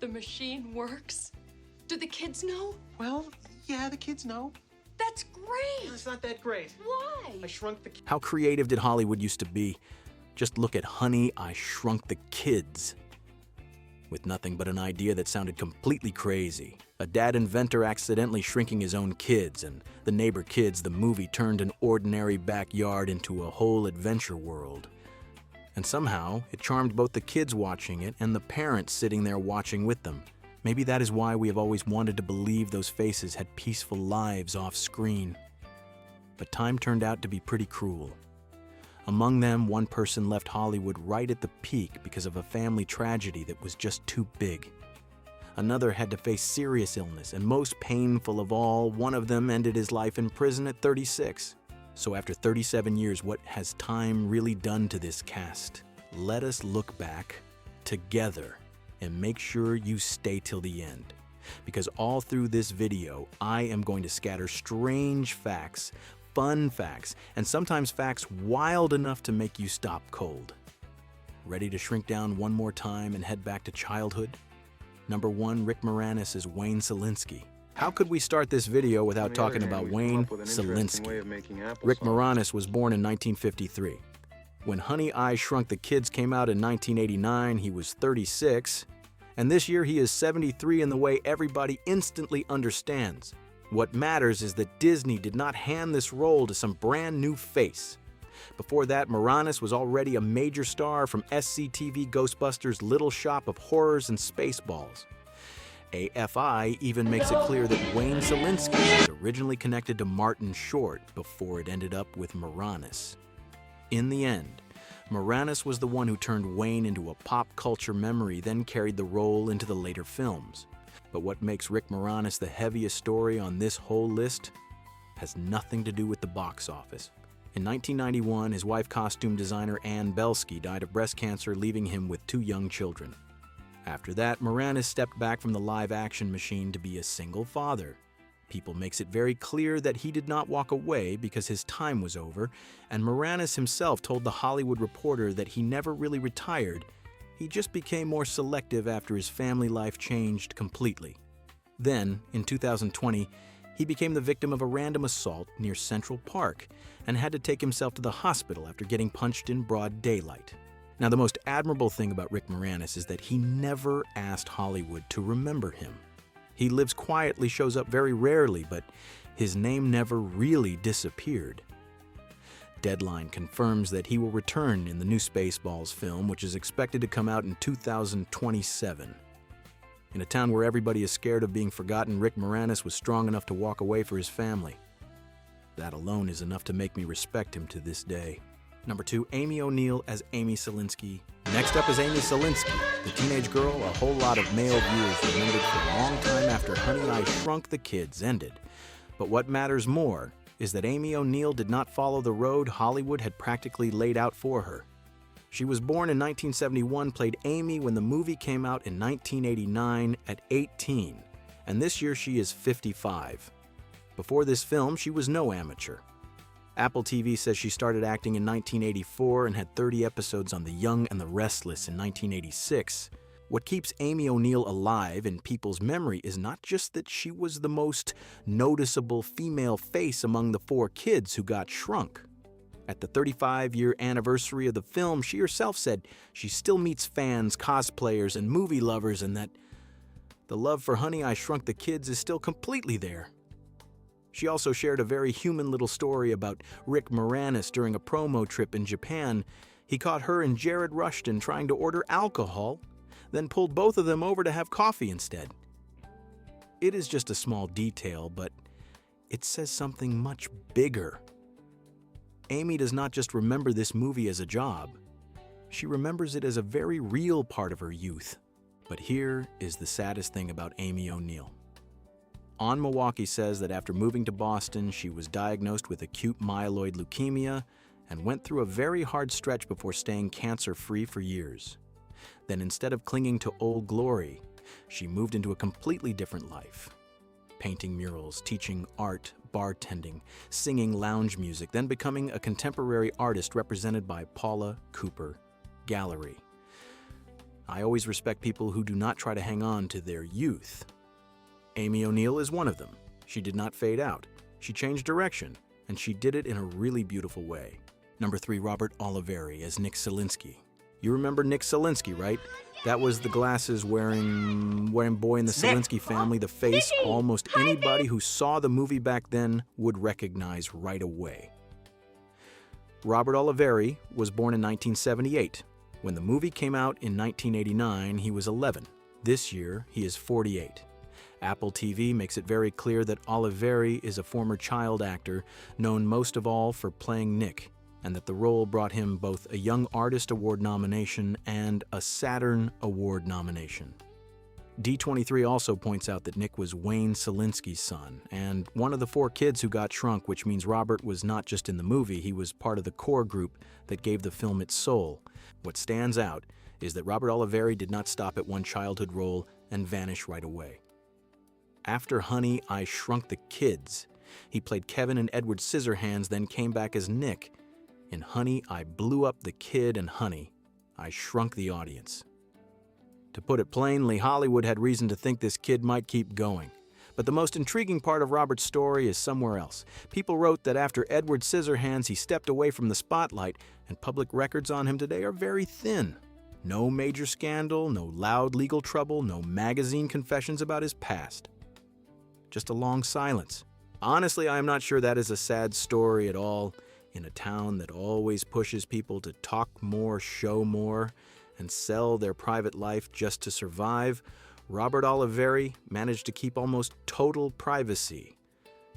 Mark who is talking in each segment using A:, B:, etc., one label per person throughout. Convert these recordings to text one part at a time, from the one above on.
A: The machine works? Do the kids know?
B: Well, yeah, the kids know.
A: That's great!
B: It's not that great.
A: Why?
B: I shrunk the...
C: How creative did Hollywood used to be? Just look at Honey, I Shrunk the Kids. With nothing but an idea that sounded completely crazy. A dad inventor accidentally shrinking his own kids, and the neighbor kids, the movie turned an ordinary backyard into a whole adventure world. And somehow, it charmed both the kids watching it and the parents sitting there watching with them. Maybe that is why we have always wanted to believe those faces had peaceful lives off screen. But time turned out to be pretty cruel. Among them, one person left Hollywood right at the peak because of a family tragedy that was just too big. Another had to face serious illness, and most painful of all, one of them ended his life in prison at 36. So after 37 years, what has time really done to this cast? Let us look back together and make sure you stay till the end. Because all through this video, I am going to scatter strange facts, fun facts, and sometimes facts wild enough to make you stop cold. Ready to shrink down one more time and head back to childhood? Number 1, Rick Moranis as Wayne Szalinski. How could we start this video without talking about Wayne Szalinski? Rick Moranis was born in 1953. When Honey, I Shrunk the Kids came out in 1989, he was 36, and this year he is 73 in the way everybody instantly understands. What matters is that Disney did not hand this role to some brand new face. Before that, Moranis was already a major star from SCTV Ghostbusters' Little Shop of Horrors and Spaceballs. AFI even makes it clear that Wayne Szalinski was originally connected to Martin Short before it ended up with Moranis. In the end, Moranis was the one who turned Wayne into a pop culture memory, then carried the role into the later films. But what makes Rick Moranis the heaviest story on this whole list has nothing to do with the box office. In 1991, his wife, costume designer Ann Belsky, died of breast cancer, leaving him with 2 young children. After that, Moranis stepped back from the live-action machine to be a single father. People makes it very clear that he did not walk away because his time was over, and Moranis himself told The Hollywood Reporter that he never really retired. He just became more selective after his family life changed completely. Then, in 2020, he became the victim of a random assault near Central Park and had to take himself to the hospital after getting punched in broad daylight. Now, the most admirable thing about Rick Moranis is that he never asked Hollywood to remember him. He lives quietly, shows up very rarely, but his name never really disappeared. Deadline confirms that he will return in the new Spaceballs film, which is expected to come out in 2027. In a town where everybody is scared of being forgotten, Rick Moranis was strong enough to walk away for his family. That alone is enough to make me respect him to this day. Number 2, Amy O'Neill as Amy Szalinski. Next up is Amy Szalinski, the teenage girl a whole lot of male viewers remembered for a long time after Honey, I Shrunk the Kids ended. But what matters more is that Amy O'Neill did not follow the road Hollywood had practically laid out for her. She was born in 1971, played Amy when the movie came out in 1989 at 18, and this year she is 55. Before this film, she was no amateur. Apple TV says she started acting in 1984 and had 30 episodes on The Young and the Restless in 1986. What keeps Amy O'Neill alive in people's memory is not just that she was the most noticeable female face among the 4 kids who got shrunk. At the 35-year anniversary of the film, she herself said she still meets fans, cosplayers, and movie lovers, and that the love for Honey, I Shrunk the Kids is still completely there. She also shared a very human little story about Rick Moranis during a promo trip in Japan. He caught her and Jared Rushton trying to order alcohol, then pulled both of them over to have coffee instead. It is just a small detail, but it says something much bigger. Amy does not just remember this movie as a job. She remembers it as a very real part of her youth. But here is the saddest thing about Amy O'Neill. On Milwaukee says that after moving to Boston, she was diagnosed with acute myeloid leukemia and went through a very hard stretch before staying cancer-free for years. Then instead of clinging to old glory, she moved into a completely different life. Painting murals, teaching art, bartending, singing lounge music, then becoming a contemporary artist represented by Paula Cooper Gallery. I always respect people who do not try to hang on to their youth. Amy O'Neill is one of them. She did not fade out. She changed direction, and she did it in a really beautiful way. Number 3, Robert Oliveri as Nick Szalinski. You remember Nick Szalinski, right? That was the glasses-wearing boy in the Szalinski family, the face almost anybody who saw the movie back then would recognize right away. Robert Oliveri was born in 1978. When the movie came out in 1989, he was 11. This year, he is 48. Apple TV makes it very clear that Oliveri is a former child actor, known most of all for playing Nick, and that the role brought him both a Young Artist Award nomination and a Saturn Award nomination. D23 also points out that Nick was Wayne Szalinski's son, and one of the 4 kids who got shrunk, which means Robert was not just in the movie, he was part of the core group that gave the film its soul. What stands out is that Robert Oliveri did not stop at one childhood role and vanish right away. After Honey, I Shrunk the Kids, he played Kevin in Edward Scissorhands, then came back as Nick. In Honey, I Blew Up the Kid, and Honey, I Shrunk the Audience. To put it plainly, Hollywood had reason to think this kid might keep going. But the most intriguing part of Robert's story is somewhere else. People wrote that after Edward Scissorhands, he stepped away from the spotlight, and public records on him today are very thin. No major scandal, no loud legal trouble, no magazine confessions about his past. Just a long silence. Honestly, I am not sure that is a sad story at all. In a town that always pushes people to talk more, show more, and sell their private life just to survive, Robert Oliveri managed to keep almost total privacy.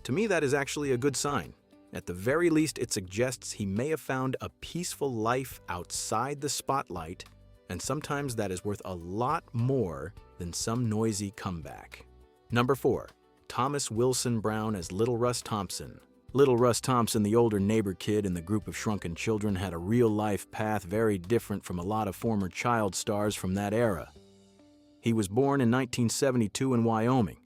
C: To me, that is actually a good sign. At the very least, it suggests he may have found a peaceful life outside the spotlight, and sometimes that is worth a lot more than some noisy comeback. Number 4. Thomas Wilson Brown as Little Russ Thompson. Little Russ Thompson, the older neighbor kid in the group of shrunken children, had a real-life path very different from a lot of former child stars from that era. He was born in 1972 in Wyoming.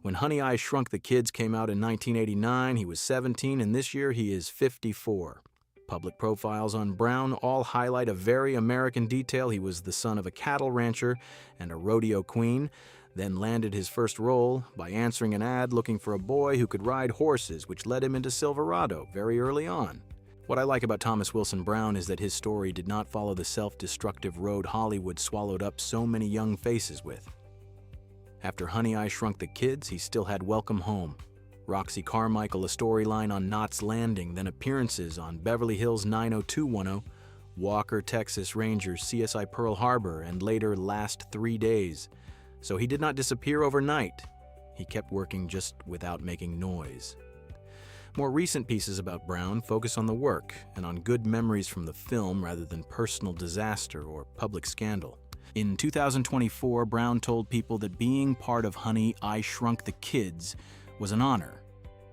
C: When Honey, I Shrunk the Kids came out in 1989, he was 17, and this year he is 54. Public profiles on Brown all highlight a very American detail. He was the son of a cattle rancher and a rodeo queen, then landed his first role by answering an ad looking for a boy who could ride horses, which led him into Silverado very early on. What I like about Thomas Wilson Brown is that his story did not follow the self-destructive road Hollywood swallowed up so many young faces with. After Honey, I Shrunk the Kids, he still had Welcome Home, Roxy Carmichael, a storyline on Knots Landing, then appearances on Beverly Hills 90210, Walker, Texas Rangers, CSI Pearl Harbor, and later Last 3 Days. So he did not disappear overnight. He kept working just without making noise. More recent pieces about Brown focus on the work and on good memories from the film rather than personal disaster or public scandal. In 2024, Brown told people that being part of Honey, I Shrunk the Kids was an honor,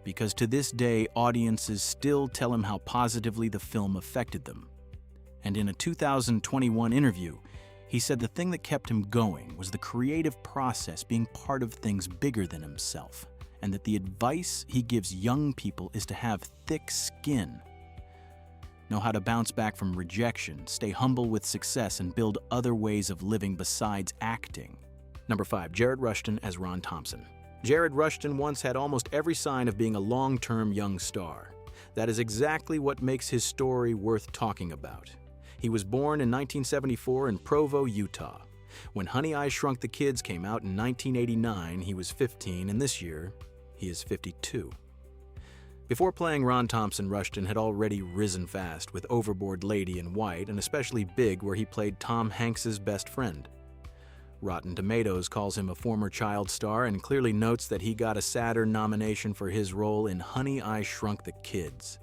C: because to this day, audiences still tell him how positively the film affected them. And in a 2021 interview, he said the thing that kept him going was the creative process, being part of things bigger than himself, and that the advice he gives young people is to have thick skin, know how to bounce back from rejection, stay humble with success, and build other ways of living besides acting. Number 5, Jared Rushton as Ron Thompson. Jared Rushton once had almost every sign of being a long-term young star. That is exactly what makes his story worth talking about. He was born in 1974 in Provo, Utah. When Honey, I Shrunk the Kids came out in 1989, he was 15, and this year, he is 52. Before playing Ron Thompson, Rushton had already risen fast with Overboard Lady in White, and especially Big, where he played Tom Hanks's best friend. Rotten Tomatoes calls him a former child star and clearly notes that he got a Saturn nomination for his role in Honey, I Shrunk the Kids.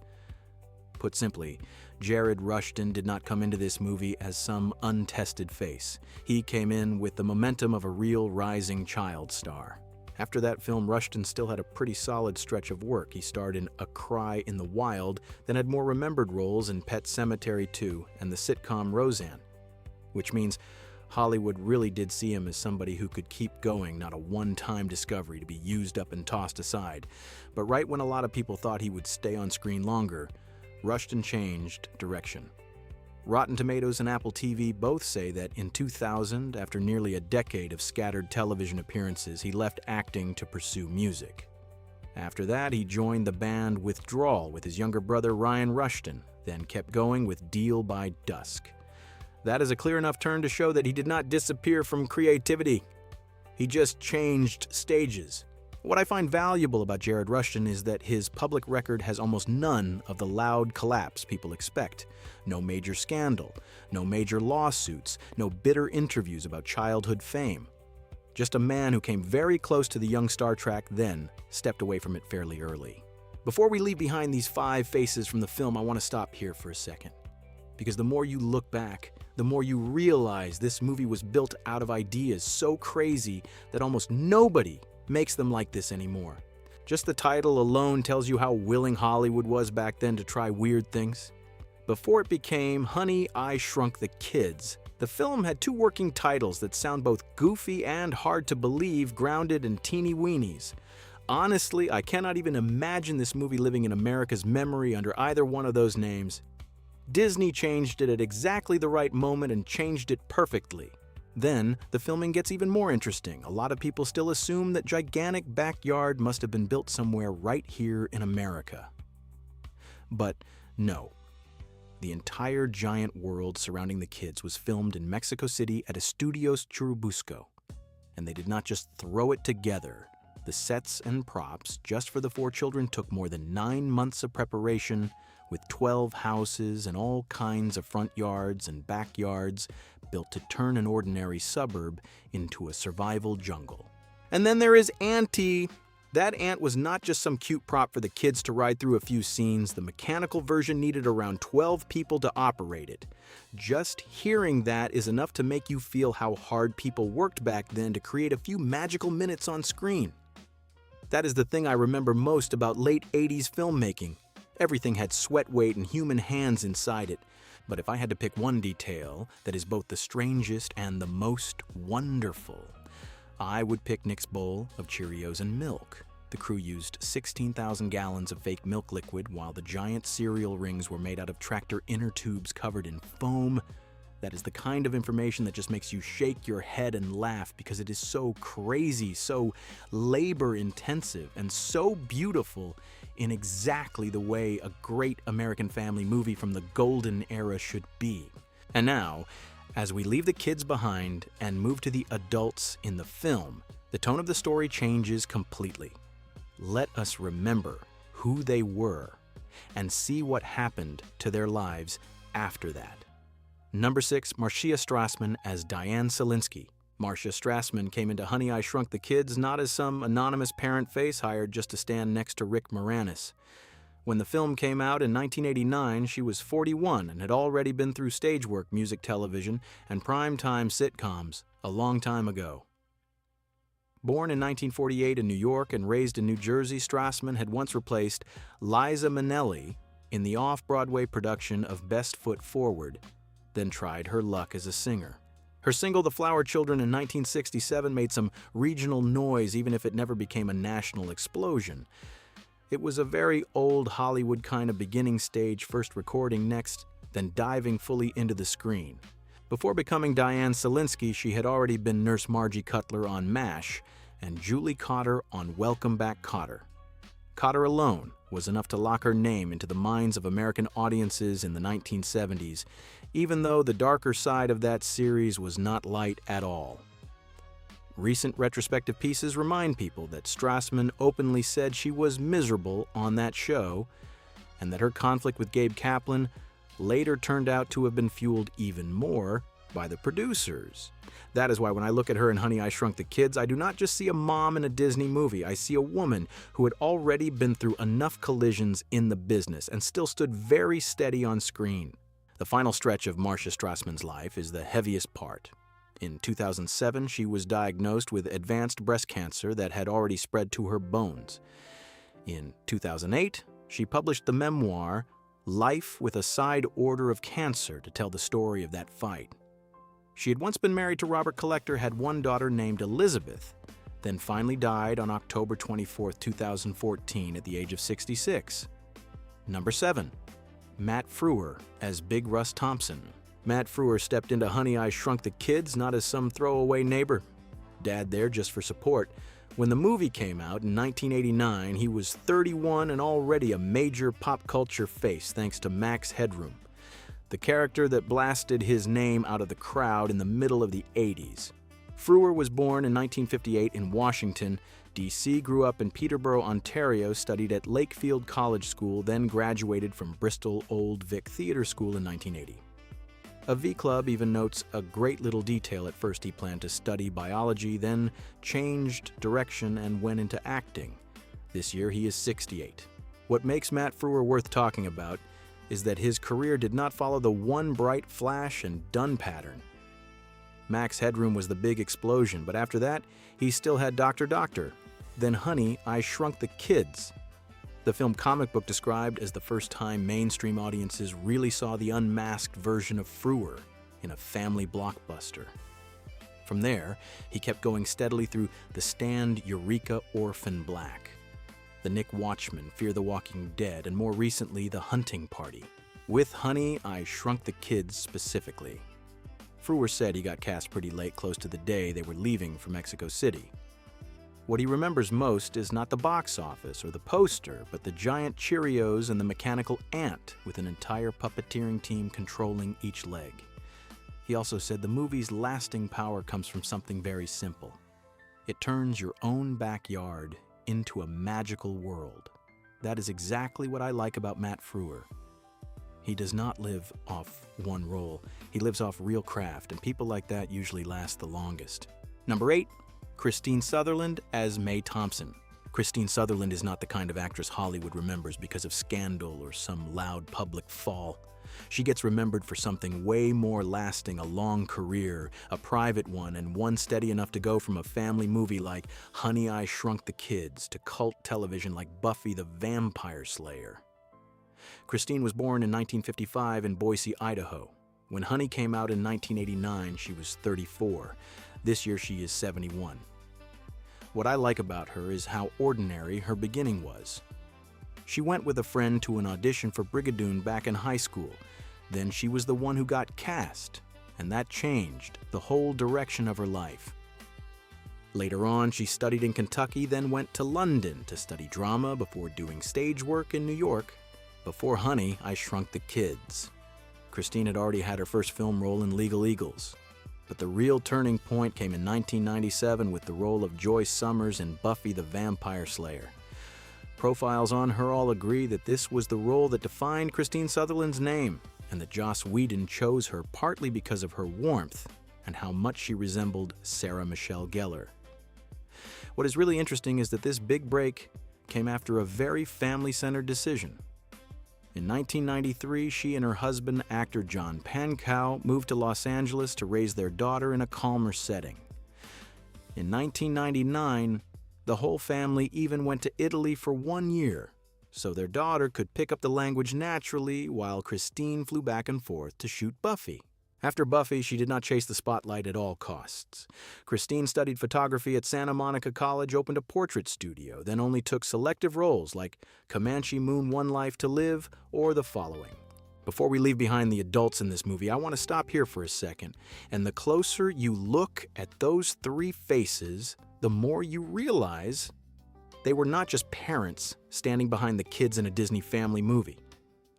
C: Put simply, Jared Rushton did not come into this movie as some untested face. He came in with the momentum of a real rising child star. After that film, Rushton still had a pretty solid stretch of work. He starred in A Cry in the Wild, then had more remembered roles in Pet Sematary 2 and the sitcom Roseanne, which means Hollywood really did see him as somebody who could keep going, not a one-time discovery to be used up and tossed aside. But right when a lot of people thought he would stay on screen longer, Rushton changed direction. Rotten Tomatoes and Apple TV both say that in 2000, after nearly a decade of scattered television appearances, he left acting to pursue music. After that, he joined the band Withdrawal with his younger brother Ryan Rushton, then kept going with Deal by Dusk. That is a clear enough turn to show that he did not disappear from creativity. He just changed stages. What I find valuable about Jared Rushton is that his public record has almost none of the loud collapse people expect. No major scandal, no major lawsuits, no bitter interviews about childhood fame. Just a man who came very close to the young Star Trek, then stepped away from it fairly early. Before we leave behind these 5 faces from the film, I want to stop here for a second. Because the more you look back, the more you realize this movie was built out of ideas so crazy that almost nobody makes them like this anymore. Just the title alone tells you how willing Hollywood was back then to try weird things. Before it became Honey, I Shrunk the Kids, the film had 2 working titles that sound both goofy and hard to believe, grounded in teeny weenies. Honestly, I cannot even imagine this movie living in America's memory under either one of those names. Disney changed it at exactly the right moment and changed it perfectly. Then, the filming gets even more interesting. A lot of people still assume that gigantic backyard must have been built somewhere right here in America. But no. The entire giant world surrounding the kids was filmed in Mexico City at Estudios Churubusco. And they did not just throw it together. The sets and props just for the 4 children took more than 9 months of preparation, with 12 houses and all kinds of front yards and backyards built to turn an ordinary suburb into a survival jungle. And then there is Auntie. That ant was not just some cute prop for the kids to ride through a few scenes. The mechanical version needed around 12 people to operate it. Just hearing that is enough to make you feel how hard people worked back then to create a few magical minutes on screen. That is the thing I remember most about late 80s filmmaking. Everything had sweat weight and human hands inside it. But if I had to pick one detail that is both the strangest and the most wonderful, I would pick Nick's bowl of Cheerios and milk. The crew used 16,000 gallons of fake milk liquid while the giant cereal rings were made out of tractor inner tubes covered in foam. That is the kind of information that just makes you shake your head and laugh because it is so crazy, so labor-intensive, and so beautiful in exactly the way a great American family movie from the golden era should be. And now, as we leave the kids behind and move to the adults in the film, the tone of the story changes completely. Let us remember who they were and see what happened to their lives after that. Number 6, Marcia Strassman as Diane Szalinski. Marcia Strassman came into Honey, I Shrunk the Kids not as some anonymous parent face hired just to stand next to Rick Moranis. When the film came out in 1989, she was 41 and had already been through stage work, music television, and primetime sitcoms a long time ago. Born in 1948 in New York and raised in New Jersey, Strassman had once replaced Liza Minnelli in the off-Broadway production of Best Foot Forward, then tried her luck as a singer. Her single The Flower Children in 1967 made some regional noise even if it never became a national explosion. It was a very old Hollywood kind of beginning stage, first recording next, then diving fully into the screen. Before becoming Diane Szalinski, she had already been Nurse Margie Cutler on MASH and Julie Cotter on Welcome Back, Kotter. Cotter alone was enough to lock her name into the minds of American audiences in the 1970s, even though the darker side of that series was not light at all. Recent retrospective pieces remind people that Strassman openly said she was miserable on that show, and that her conflict with Gabe Kaplan later turned out to have been fueled even more by the producers. That is why when I look at her in Honey, I Shrunk the Kids, I do not just see a mom in a Disney movie. I see a woman who had already been through enough collisions in the business and still stood very steady on screen. The final stretch of Marcia Strassman's life is the heaviest part. In 2007, she was diagnosed with advanced breast cancer that had already spread to her bones. In 2008, she published the memoir Life with a Side Order of Cancer to tell the story of that fight. She had once been married to Robert Collector, had one daughter named Elizabeth, then finally died on October 24, 2014 at the age of 66. Number 7. Matt Frewer as Big Russ Thompson. Matt Frewer stepped into Honey, I Shrunk the Kids not as some throwaway neighbor. Dad there just for support. When the movie came out in 1989, he was 31 and already a major pop culture face thanks to Max Headroom, the character that blasted his name out of the crowd in the middle of the 80s. Frewer was born in 1958 in Washington, D.C., grew up in Peterborough, Ontario, studied at Lakefield College School, then graduated from Bristol Old Vic Theatre School in 1980. A V-Club even notes a great little detail. At first he planned to study biology, then changed direction and went into acting. This year he is 68. What makes Matt Frewer worth talking about is that his career did not follow the one bright flash and done pattern. Max Headroom was the big explosion, but after that, he still had Dr. Doctor. Then Honey, I Shrunk the Kids. The film Comic Book described as the first time mainstream audiences really saw the unmasked version of Frewer in a family blockbuster. From there, he kept going steadily through The Stand, Eureka, Orphan Black, The Nick Watchman, Fear the Walking Dead, and more recently, The Hunting Party. With Honey, I Shrunk the Kids specifically. Frewer said he got cast pretty late, close to the day they were leaving for Mexico City. What he remembers most is not the box office or the poster, but the giant Cheerios and the mechanical ant with an entire puppeteering team controlling each leg. He also said the movie's lasting power comes from something very simple. It turns your own backyard into a magical world. That is exactly what I like about Matt Frewer. He does not live off one role. He lives off real craft, and people like that usually last the longest. Number 8. Kristine Sutherland as Mae Thompson. Kristine Sutherland is not the kind of actress Hollywood remembers because of scandal or some loud public fall. She gets remembered for something way more lasting, a long career, a private one, and one steady enough to go from a family movie like Honey, I Shrunk the Kids to cult television like Buffy the Vampire Slayer. Kristine was born in 1955 in Boise, Idaho. When Honey came out in 1989, she was 34. This year she is 71. What I like about her is how ordinary her beginning was. She went with a friend to an audition for Brigadoon back in high school. Then she was the one who got cast, and that changed the whole direction of her life. Later on, she studied in Kentucky, then went to London to study drama before doing stage work in New York. Before Honey, I Shrunk the Kids. Kristine had already had her first film role in Legal Eagles. But the real turning point came in 1997 with the role of Joyce Summers in Buffy the Vampire Slayer. Profiles on her all agree that this was the role that defined Kristine Sutherland's name, and that Joss Whedon chose her partly because of her warmth and how much she resembled Sarah Michelle Gellar. What is really interesting is that this big break came after a very family-centered decision. In 1993, she and her husband, actor John Pankow, moved to Los Angeles to raise their daughter in a calmer setting. In 1999, the whole family even went to Italy for 1 year, so their daughter could pick up the language naturally while Kristine flew back and forth to shoot Buffy. After Buffy, she did not chase the spotlight at all costs. Kristine studied photography at Santa Monica College, opened a portrait studio, then only took selective roles like Comanche Moon, One Life to Live, or the following. Before we leave behind the adults in this movie, I want to stop here for a second. And the closer you look at those three faces, the more you realize they were not just parents standing behind the kids in a Disney family movie.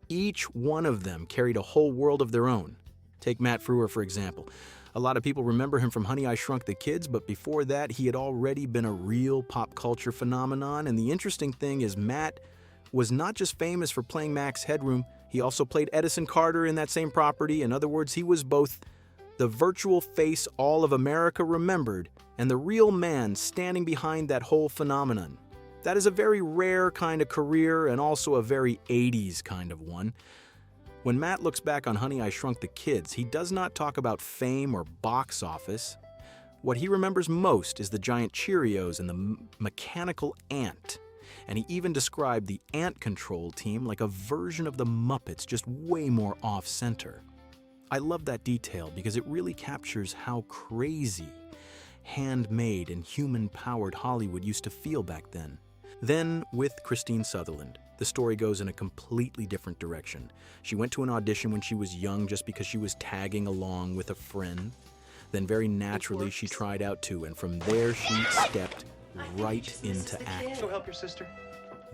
C: Each one of them carried a whole world of their own. Take Matt Frewer, for example. A lot of people remember him from Honey, I Shrunk the Kids, but before that, he had already been a real pop culture phenomenon. And the interesting thing is Matt was not just famous for playing Max Headroom, he also played Edison Carter in that same property. In other words, he was both the virtual face all of America remembered and the real man standing behind that whole phenomenon. That is a very rare kind of career and also a very 80s kind of one. When Matt looks back on Honey, I Shrunk the Kids, he does not talk about fame or box office. What he remembers most is the giant Cheerios and the mechanical ant. And he even described the ant control team like a version of the Muppets, just way more off-center. I love that detail because it really captures how crazy handmade and human-powered Hollywood used to feel back then. Then, with Kristine Sutherland, the story goes in a completely different direction. She went to an audition when she was young just because she was tagging along with a friend. Then very naturally she tried out too, and from there she stepped right into acting.
B: Go help your sister.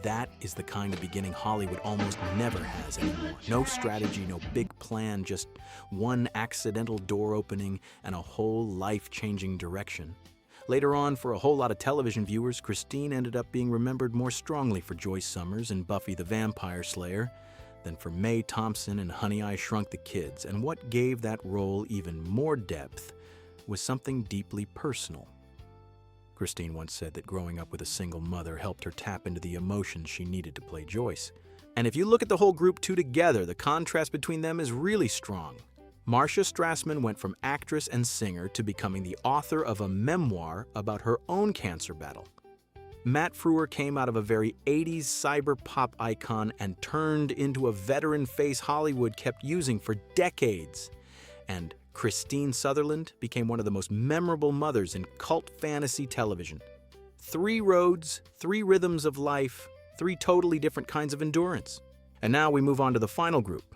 C: That is the kind of beginning Hollywood almost never has anymore. No strategy, no big plan, just one accidental door opening and a whole life-changing direction. Later on, for a whole lot of television viewers, Kristine ended up being remembered more strongly for Joyce Summers and Buffy the Vampire Slayer than for Mae Thompson and Honey, I Shrunk the Kids. And what gave that role even more depth was something deeply personal. Kristine once said that growing up with a single mother helped her tap into the emotions she needed to play Joyce. And if you look at the whole group two together, the contrast between them is really strong. Marcia Strassman went from actress and singer to becoming the author of a memoir about her own cancer battle. Matt Frewer came out of a very 80s cyber pop icon and turned into a veteran face Hollywood kept using for decades. And Kristine Sutherland became one of the most memorable mothers in cult fantasy television. 3 roads, 3 rhythms of life, 3 totally different kinds of endurance. And now we move on to the final group.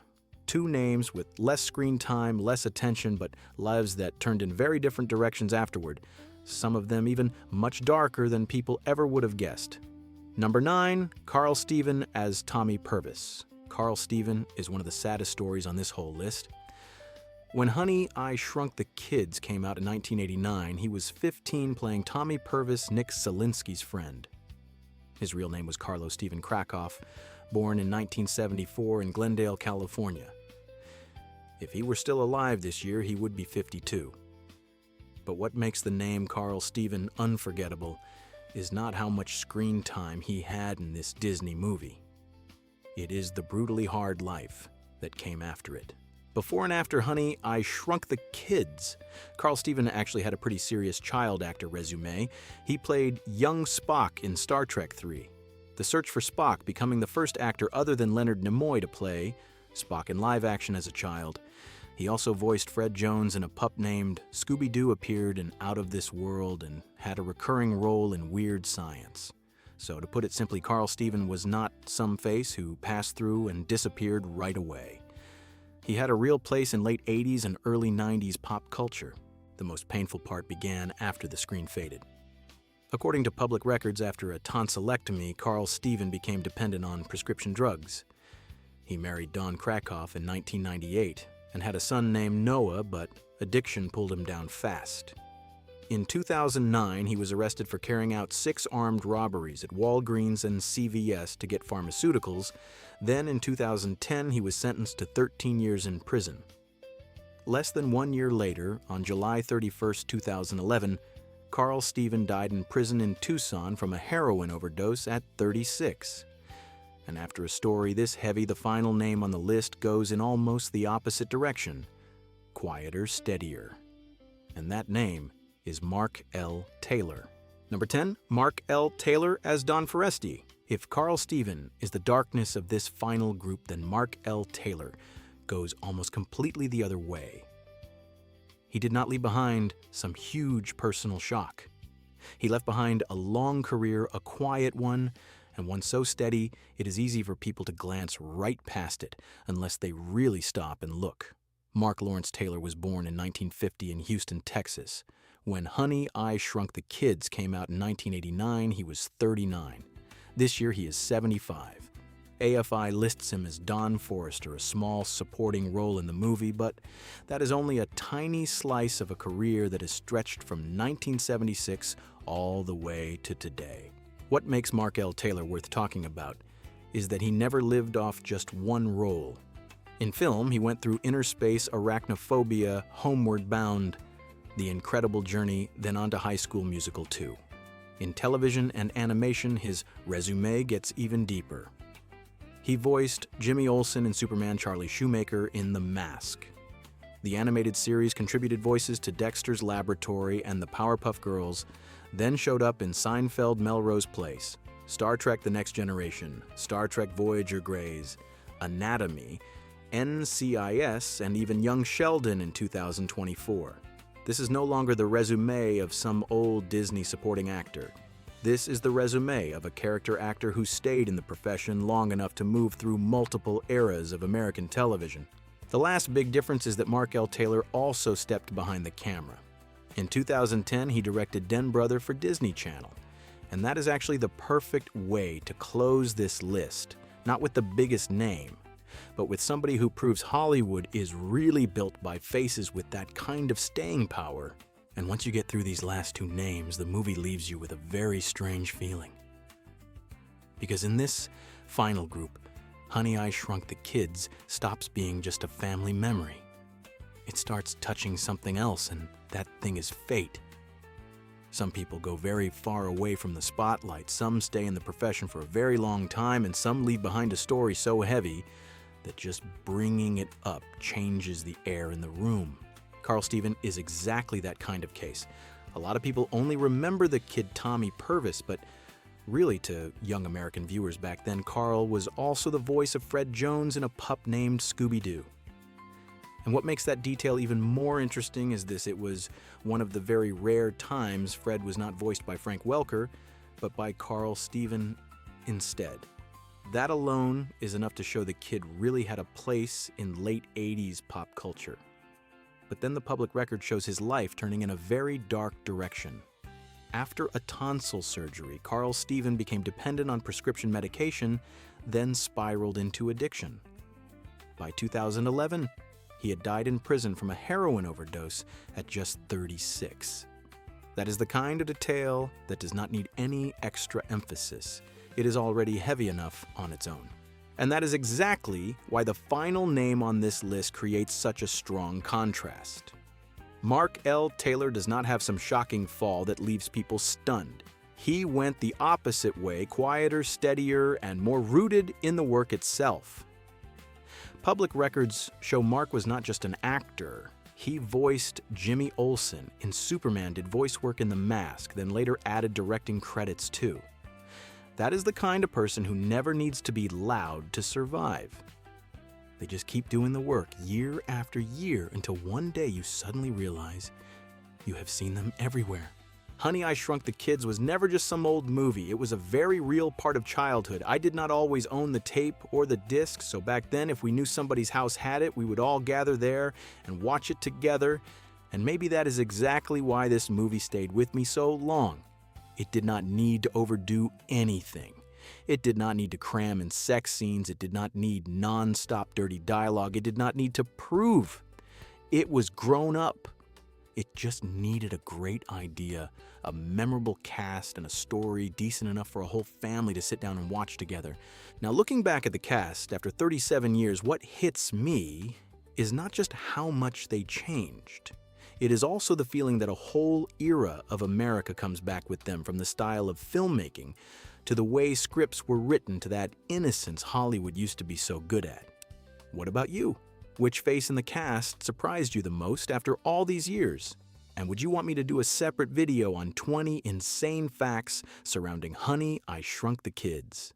C: 2 names with less screen time, less attention, but lives that turned in very different directions afterward. Some of them even much darker than people ever would have guessed. Number 9, Carl Steven as Tommy Pervis. Carl Steven is one of the saddest stories on this whole list. When Honey, I Shrunk the Kids came out in 1989, he was 15 playing Tommy Pervis, Nick Szalinski's friend. His real name was Carlos Stephen Krakoff, born in 1974 in Glendale, California. If he were still alive this year, he would be 52. But what makes the name Carl Steven unforgettable is not how much screen time he had in this Disney movie. It is the brutally hard life that came after it. Before and after Honey, I Shrunk the Kids, Carl Steven actually had a pretty serious child actor resume. He played young Spock in Star Trek III. The search for Spock, becoming the first actor other than Leonard Nimoy to play Spock in live action as a child. He also voiced Fred Jones in a pup named Scooby-Doo, appeared in Out of This World, and had a recurring role in Weird Science. So to put it simply, Carl Steven was not some face who passed through and disappeared right away. He had a real place in late 80s and early 90s pop culture. The most painful part began after the screen faded. According to public records, after a tonsillectomy, Carl Steven became dependent on prescription drugs. He married Dawn Krakoff in 1998 and had a son named Noah, but addiction pulled him down fast. In 2009, he was arrested for carrying out 6 armed robberies at Walgreens and CVS to get pharmaceuticals. Then in 2010, he was sentenced to 13 years in prison. Less than 1 year later, on July 31, 2011, Carl Steven died in prison in Tucson from a heroin overdose at 36. And after a story this heavy, the final name on the list goes in almost the opposite direction. Quieter, steadier. And that name is Mark L. Taylor. Number 10, Mark L. Taylor as Don Forresti. If Carl Steven is the darkness of this final group, then Mark L. Taylor goes almost completely the other way. He did not leave behind some huge personal shock. He left behind a long career, a quiet one, and one so steady it is easy for people to glance right past it unless they really stop and look. Mark Lawrence Taylor was born in 1950 in Houston, Texas. When Honey, I Shrunk the Kids came out in 1989, he was 39. This year he is 75. AFI lists him as Don Forrester, a small supporting role in the movie, but that is only a tiny slice of a career that is stretched from 1976 all the way to today. What makes Mark L. Taylor worth talking about is that he never lived off just one role. In film, he went through Inner Space, Arachnophobia, Homeward Bound, The Incredible Journey, then on to High School Musical 2. In television and animation, his resume gets even deeper. He voiced Jimmy Olsen and Superman Charlie Shoemaker in The Mask. The animated series contributed voices to Dexter's Laboratory and the Powerpuff Girls, then showed up in Seinfeld Melrose Place, Star Trek The Next Generation, Star Trek Voyager Grays, Anatomy, NCIS, and even Young Sheldon in 2024. This is no longer the resume of some old Disney supporting actor. This is the resume of a character actor who stayed in the profession long enough to move through multiple eras of American television. The last big difference is that Mark L. Taylor also stepped behind the camera. In 2010, he directed Den Brother for Disney Channel. And that is actually the perfect way to close this list, not with the biggest name, but with somebody who proves Hollywood is really built by faces with that kind of staying power. And once you get through these last two names, the movie leaves you with a very strange feeling. Because in this final group, Honey, I Shrunk the Kids stops being just a family memory. It starts touching something else, and that thing is fate. Some people go very far away from the spotlight, some stay in the profession for a very long time, and some leave behind a story so heavy that just bringing it up changes the air in the room. Carl Steven is exactly that kind of case. A lot of people only remember the kid Tommy Pervis, but really to young American viewers back then, Carl was also the voice of Fred Jones in a pup named Scooby-Doo. And what makes that detail even more interesting is this: it was one of the very rare times Fred was not voiced by Frank Welker, but by Carl Steven instead. That alone is enough to show the kid really had a place in late 80s pop culture. But then the public record shows his life turning in a very dark direction. After a tonsil surgery, Carl Steven became dependent on prescription medication, then spiraled into addiction. By 2011, he had died in prison from a heroin overdose at just 36. That is the kind of detail that does not need any extra emphasis. It is already heavy enough on its own. And that is exactly why the final name on this list creates such a strong contrast. Mark L. Taylor does not have some shocking fall that leaves people stunned. He went the opposite way, quieter, steadier, and more rooted in the work itself. Public records show Mark was not just an actor. He voiced Jimmy Olsen in Superman, did voice work in The Mask, then later added directing credits too. That is the kind of person who never needs to be loud to survive. They just keep doing the work year after year until one day you suddenly realize you have seen them everywhere. Honey, I Shrunk the Kids was never just some old movie. It was a very real part of childhood. I did not always own the tape or the disc, so back then if we knew somebody's house had it, we would all gather there and watch it together. And maybe that is exactly why this movie stayed with me so long. It did not need to overdo anything. It did not need to cram in sex scenes. It did not need non-stop dirty dialogue. It did not need to prove it was grown up. It just needed a great idea, a memorable cast, and a story decent enough for a whole family to sit down and watch together. Now, looking back at the cast, after 37 years, what hits me is not just how much they changed. It is also the feeling that a whole era of America comes back with them, from the style of filmmaking to the way scripts were written to that innocence Hollywood used to be so good at. What about you? Which face in the cast surprised you the most after all these years? And would you want me to do a separate video on 20 insane facts surrounding Honey, I Shrunk the Kids?